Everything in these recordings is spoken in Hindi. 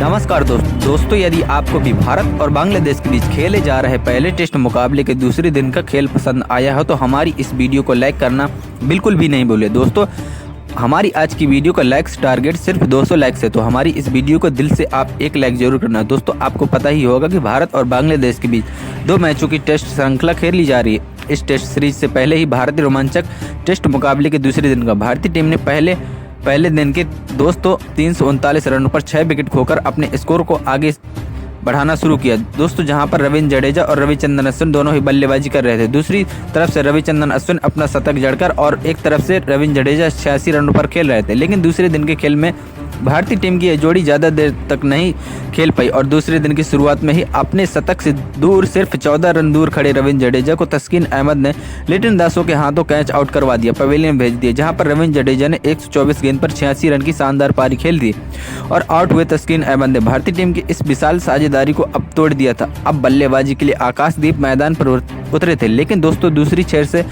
नमस्कार दोस्तों, यदि आपको भी भारत और बांग्लादेश के बीच खेले जा रहे पहले टेस्ट मुकाबले के दूसरे दिन का खेल पसंद आया हो तो हमारी इस वीडियो को लाइक करना बिल्कुल भी नहीं भूलें। दोस्तों, हमारी आज की वीडियो का लाइक्स टारगेट सिर्फ 200 लाइक्स है, तो हमारी इस वीडियो को दिल से आप एक लाइक जरूर करना। दोस्तों, आपको पता ही होगा कि भारत और बांग्लादेश के बीच 2 मैचों की टेस्ट श्रृंखला खेली जा रही है। इस टेस्ट सीरीज से पहले ही भारतीय रोमांचक टेस्ट मुकाबले के दूसरे दिन का भारतीय टीम ने पहले दिन के 339 रनों पर 6 विकेट खोकर अपने स्कोर को आगे बढ़ाना शुरू किया। दोस्तों, जहां पर रविंद्र जडेजा और रविचंद्रन अश्विन दोनों ही बल्लेबाजी कर रहे थे। दूसरी तरफ से रविचंद्रन अश्विन अपना शतक जड़कर और एक तरफ से रविंद्र जडेजा 86 रनों पर खेल रहे थे। लेकिन दूसरे दिन के खेल में भारतीय टीम की यह जोड़ी ज़्यादा देर तक नहीं खेल पाई और दूसरे दिन की शुरुआत में ही अपने शतक से दूर सिर्फ 14 रन दूर खड़े रविंद्र जडेजा को तस्कीन अहमद ने लिटन दासों के हाथों कैच आउट करवा दिया, पवेलियन भेज दिया, जहां पर रविंद्र जडेजा ने 124 गेंद पर 86 रन की शानदार पारी खेल दी और आउट हुए तस्कीन अहमद ने भारतीय टीम की इस विशाल साझेदारी को अब तोड़ दिया था। अब बल्लेबाजी के लिए आकाशदीप मैदान पर उतरे थे, लेकिन दोस्तों दूसरी छेड़ से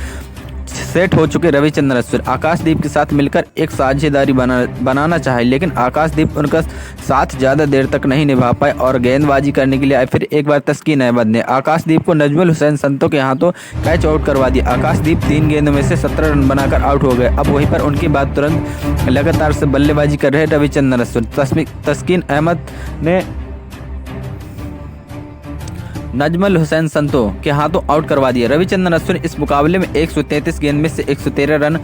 सेट हो चुके रविचंद्रन अश्विन आकाशदीप के साथ मिलकर एक साझेदारी बनाना चाहे, लेकिन आकाशदीप उनका साथ ज़्यादा देर तक नहीं निभा पाए और गेंदबाजी करने के लिए आए। फिर एक बार तस्कीन अहमद ने आकाशदीप को नजमुल हुसैन संतो के हाथों कैच आउट करवा दिया। आकाशदीप 3 गेंदों में से 17 रन बनाकर आउट हो गए। अब वहीं पर उनके बाद तुरंत लगातार से बल्लेबाजी कर रहे रविचंद्रन अश्विन तस्कीन अहमद ने नजमुल हुसैन संतो के हाथों आउट करवा दिया। रविचंद्रन अश्विन इस मुकाबले में 133 गेंद में से 113 रन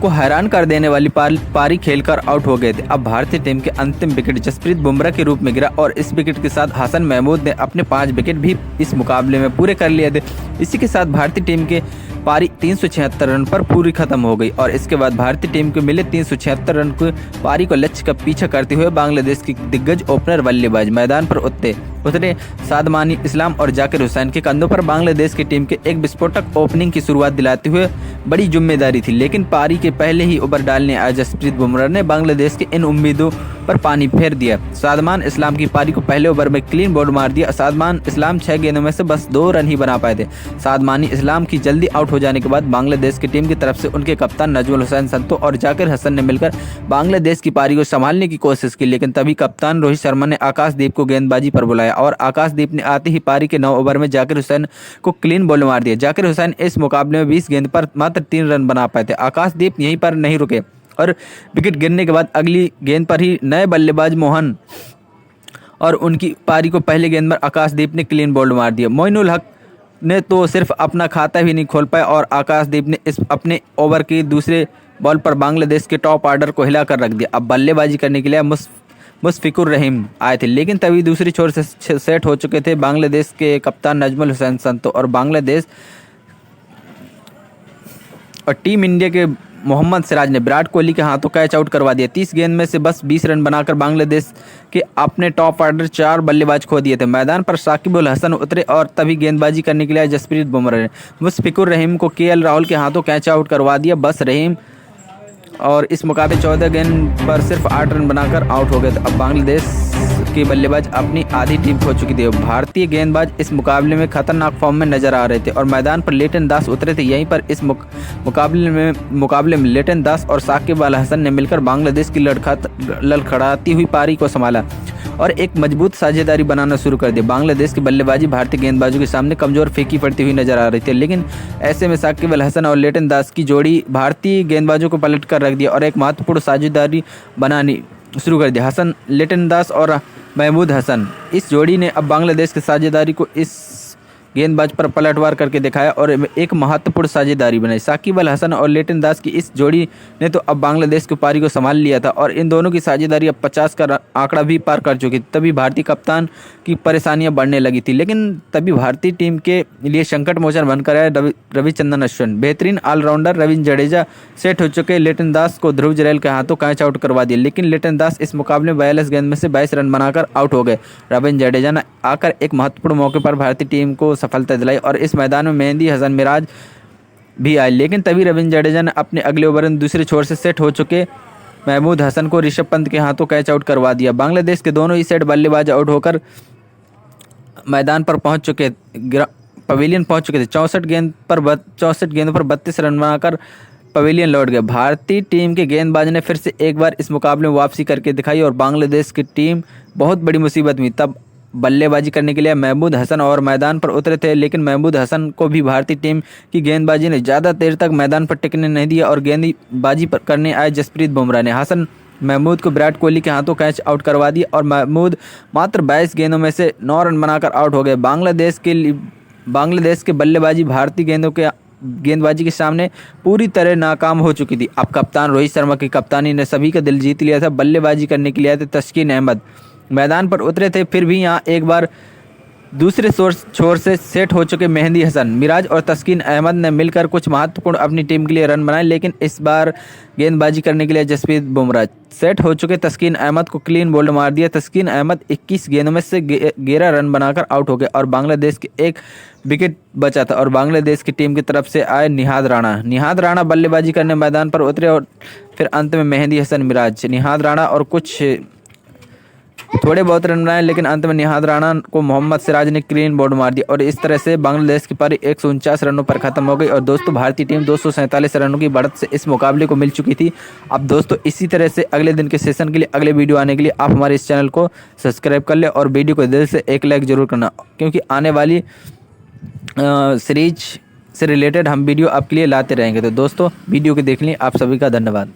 को हैरान कर देने वाली पारी खेलकर आउट हो गए थे। अब भारतीय टीम के अंतिम विकेट जसप्रीत बुमराह के रूप में गिरा और इस विकेट के साथ हसन महमूद ने अपने 5 विकेट भी इस मुकाबले में पूरे कर लिए थे। इसी के साथ भारतीय टीम के पारी 376 रन पर पूरी खत्म हो गई और इसके बाद भारतीय टीम को मिले 376 रन की पारी को लक्ष्य का पीछा करते हुए बांग्लादेश की दिग्गज ओपनर बल्लेबाज मैदान पर उतरे सादमानी इस्लाम और जाकिर हुसैन के कंधों पर बांग्लादेश की टीम के एक विस्फोटक ओपनिंग की शुरुआत दिलाते हुए बड़ी जिम्मेदारी थी। लेकिन पारी के पहले ही ओवर डालने आए जसप्रीत बुमराह ने बांग्लादेश के इन उम्मीदों पर पानी फेर दिया। सादमान इस्लाम की पारी को पहले ओवर में क्लीन बोल्ड मार दिया। सादमान इस्लाम 6 गेंदों में से बस 2 रन ही बना पाए थे। सादमानी इस्लाम की जल्दी आउट हो जाने के बाद बांग्लादेश की टीम की तरफ से उनके कप्तान नजमुल हुसैन संतो और जाकिर हसन ने मिलकर बांग्लादेश की पारी को संभालने की कोशिश की, लेकिन तभी कप्तान रोहित शर्मा ने आकाशदीप को गेंदबाजी पर बुलाया और आकाशदीप ने आते ही पारी के 9 ओवर में जाकिर हुसैन को क्लीन बोल्ड मार दिया। जाकिर हुसैन इस मुकाबले में 20 गेंद पर मात्र 3 रन बना पाए थे। आकाशदीप यहीं पर नहीं रुके और विकेट गिरने के बाद अगली गेंद पर ही नए बल्लेबाज मोहन और उनकी पारी को पहले गेंद पर आकाशदीप ने क्लीन बोल्ड मार दिया। मोइनुल हक ने तो सिर्फ अपना खाता भी नहीं खोल पाया और आकाशदीप ने इस अपने ओवर की दूसरे बॉल पर बांग्लादेश के टॉप ऑर्डर को हिलाकर रख दिया। अब बल्लेबाजी करने के लिए मुशफिकुर रहीम आए थे, लेकिन तभी दूसरी छोर से सेट हो चुके थे बांग्लादेश के कप्तान नजमुल हुसैन संतो और बांग्लादेश और टीम इंडिया के मोहम्मद सिराज ने विराट कोहली के हाथों कैच आउट करवा दिया। 30 गेंद में से बस 20 रन बनाकर बांग्लादेश के अपने टॉप ऑर्डर 4 बल्लेबाज खो दिए थे। मैदान पर साकिब अल हसन उतरे और तभी गेंदबाजी करने के लिए जसप्रीत बुमराह ने मुशफिकुर रहीम को केएल राहुल के हाथों कैच आउट करवा दिया। बस रहीम और इस मुकाबले 14 गेंद पर सिर्फ 8 रन बनाकर आउट हो गए थे। अब बांग्लादेश के बल्लेबाज अपनी आधी टीम खो चुकी थी। भारतीय गेंदबाज इस मुकाबले में खतरनाक फॉर्म में नजर आ रहे थे और मैदान पर लिटन दास उतरे थे। यहीं पर इस मुकाबले में लिटन दास और साकिब अल हसन ने मिलकर बांग्लादेश की लड़खड़ाती हुई पारी को संभाला और एक मजबूत साझेदारी बनाना शुरू कर दी। बांग्लादेश की बल्लेबाजी भारतीय गेंदबाजों के सामने कमजोर फीकी पड़ती हुई नजर आ रही थी, लेकिन ऐसे में साकिब अल हसन और लिटन दास की जोड़ी भारतीय गेंदबाजों को पलट कर रख दिया और एक महत्वपूर्ण साझेदारी बनानी शुरू कर दिया। लिटन दास और महमूद हसन इस जोड़ी ने अब बांग्लादेश की साझेदारी को इस गेंदबाज पर पलटवार करके दिखाया और एक महत्वपूर्ण साझेदारी बनाई। साकिब अल हसन और लिटन दास की इस जोड़ी ने तो अब बांग्लादेश की पारी को संभाल लिया था और इन दोनों की साझेदारी अब 50 का आंकड़ा भी पार कर चुकी थी। तभी भारतीय कप्तान की परेशानियां बढ़ने लगी थी, लेकिन तभी भारतीय टीम के लिए संकट मोचन बनकर आए रविचंद्रन अश्विन। बेहतरीन ऑलराउंडर रविंद्र जडेजा सेट हो चुके लिटन दास को ध्रुव जरैल के हाथों कैच आउट करवा दिया, लेकिन लिटन दास इस मुकाबले में 42 गेंद में से 22 रन बनाकर आउट हो गए। रविंद्र जडेजा ने आकर एक महत्वपूर्ण मौके पर भारतीय टीम को सफलता दिलाई और इस मैदान में मेहंदी हसन मिराज भी आए, लेकिन तभी रविंद्र जडेजा ने अपने अगले ओवर में दूसरे छोर से सेट हो चुके महमूद हसन को ऋषभ पंत के हाथों कैच आउट करवा दिया। बांग्लादेश के दोनों ही सेट बल्लेबाज आउट होकर मैदान पर पवेलियन पहुंच चुके थे। 64 गेंद पर 32 रन बनाकर पवेलियन लौट गए। भारतीय टीम के गेंदबाज ने फिर से एक बार इस मुकाबले में वापसी करके दिखाई और बांग्लादेश की टीम बहुत बड़ी मुसीबत में तब बल्लेबाजी करने के लिए महमूद हसन और मैदान पर उतरे थे, लेकिन महमूद हसन को भी भारतीय टीम की गेंदबाजी ने ज़्यादा देर तक मैदान पर टिकने नहीं दिया और गेंदबाजी पर करने आए जसप्रीत बुमराह ने हसन महमूद को विराट कोहली के हाथों कैच आउट करवा दिया और महमूद मात्र 22 गेंदों में से 9 रन बनाकर आउट हो गए। बांग्लादेश के बल्लेबाजी भारतीय गेंदबाजी के सामने पूरी तरह नाकाम हो चुकी थी। अब कप्तान रोहित शर्मा की कप्तानी ने सभी का दिल जीत लिया था। बल्लेबाजी करने के लिए आए थे तस्कीन अहमद, मैदान पर उतरे थे, फिर भी यहाँ एक बार दूसरे छोर से सेट हो चुके मेहंदी हसन, मिराज और तस्कीन अहमद ने मिलकर कुछ महत्वपूर्ण अपनी टीम के लिए रन बनाए, लेकिन इस बार गेंदबाजी करने के लिए जसप्रीत बुमराह सेट हो चुके तस्कीन अहमद को क्लीन बोल्ड मार दिया। तस्कीन अहमद 21 गेंदों में से 11 रन बनाकर आउट हो गए और बांग्लादेश के एक विकेट बचा था और बांग्लादेश की टीम की तरफ से आए निहाद राणा बल्लेबाजी करने मैदान पर उतरे और फिर अंत में मेहंदी हसन, मिराज, निहाद राणा और कुछ थोड़े बहुत रन बनाए, लेकिन अंत में निहाद राणा को मोहम्मद सिराज ने क्लीन बोल्ड मार दिया और इस तरह से बांग्लादेश की पारी 149 रनों पर खत्म हो गई। और दोस्तों भारतीय टीम 247 रनों की बढ़त से इस मुकाबले को मिल चुकी थी। अब दोस्तों इसी तरह से अगले दिन के सेशन के लिए, अगले वीडियो आने के लिए आप हमारे इस चैनल को सब्सक्राइब कर ले और वीडियो को दिल से एक लाइक जरूर करना, क्योंकि आने वाली सीरीज से रिलेटेड हम वीडियो आपके लिए लाते रहेंगे। तो दोस्तों वीडियो को देखने आप सभी का धन्यवाद।